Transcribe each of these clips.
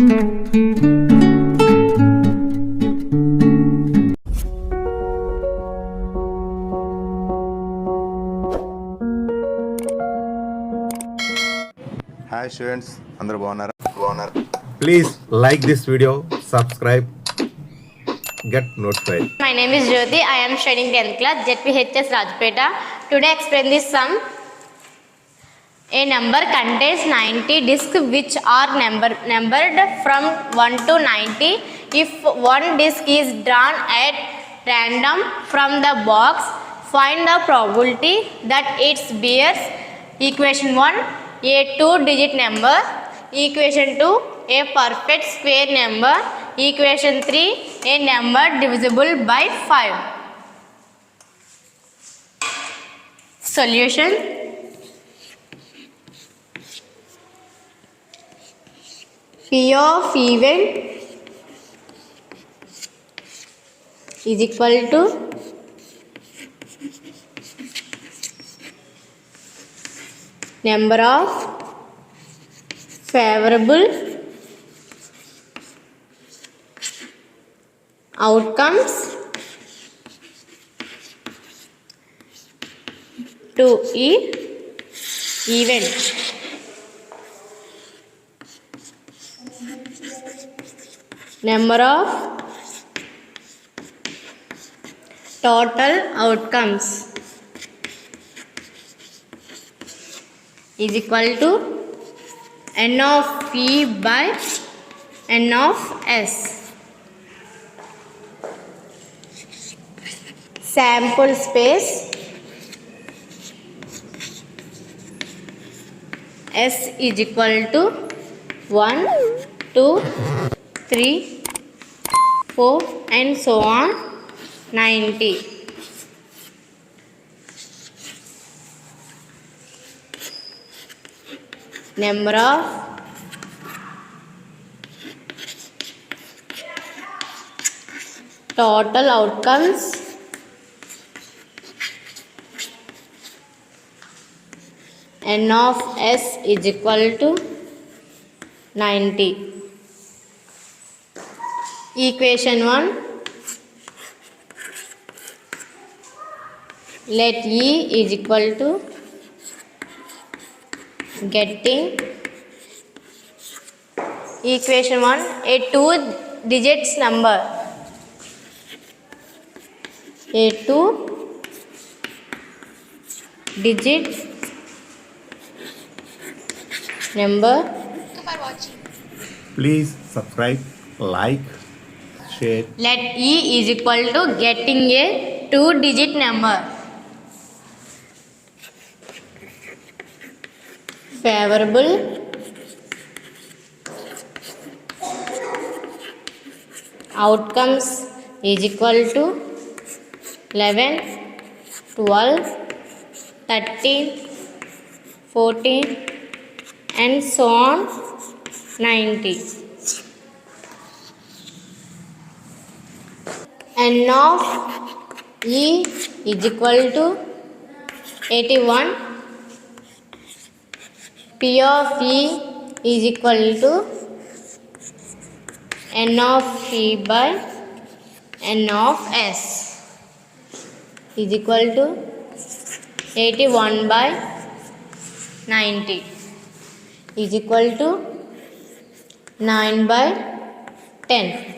Hi students, Andhra Pradesh. Please like this video, subscribe, get notified. My name is Jyoti. I am studying 10th class ZPHS Rajpeta. Today I explain this sum. A number contains 90 discs which are numbered from 1 to 90. If one disc is drawn at random from the box, find the probability that it bears. Equation 1, a 2-digit number. Equation 2, a perfect square number. Equation 3, a number divisible by 5. Solution. P of even is equal to number of favorable outcomes to event. Number of total outcomes is equal to n of p by n of s. Sample space S is equal to 1, 2, 3, 4 and so on 90. Number of total outcomes n of s is equal to 90. Equation 1, let E is equal to getting. Equation 1, a 2-digit number. A 2-digit number. Please subscribe, like, share. Let E is equal to getting a 2-digit number. Favorable outcomes is equal to 11, 12, 13, 14 and so on 90. N of E is equal to 81. P of E is equal to n of P by n of S is equal to 81 by 90 is equal to 9 by 10.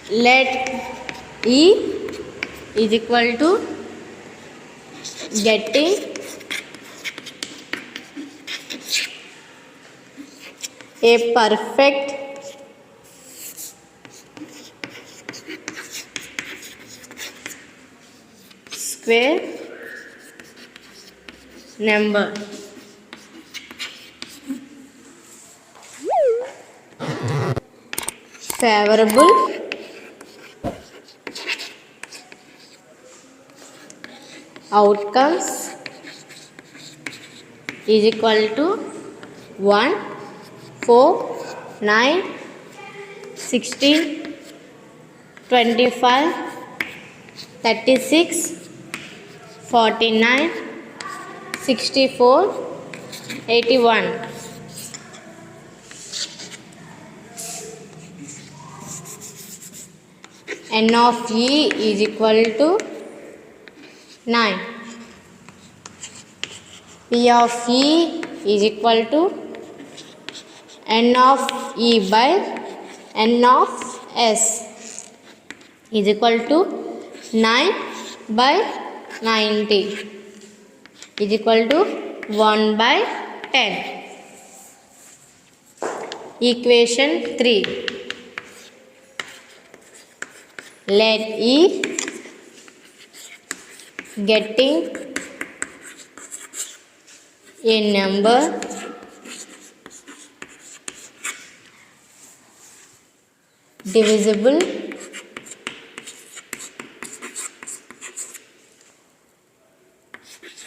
Let E is equal to getting a perfect square number. Favorable outcomes is equal to 1, 4, 9, 16, 25, 36, 49, 64, 81. n of e is equal to 9. P of e is equal to n of e by n of s is equal to 9 by 90 is equal to 1 by 10. Equation 3. Let E getting a number divisible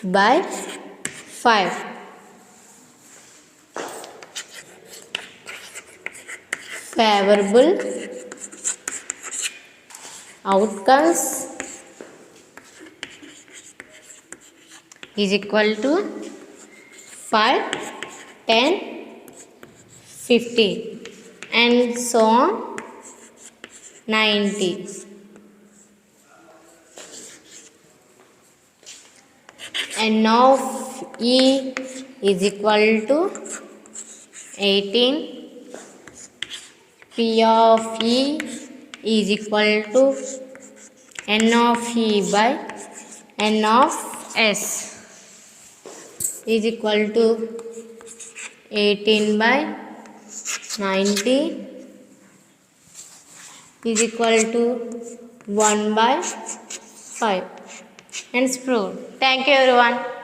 by 5. Favorable outcomes is equal to 5, 10, 15 and so on 90. N of E is equal to 18. P of E is equal to n of E by n of s is equal to 18 by 90 is equal to 1 by 5. Hence proved. Thank you everyone.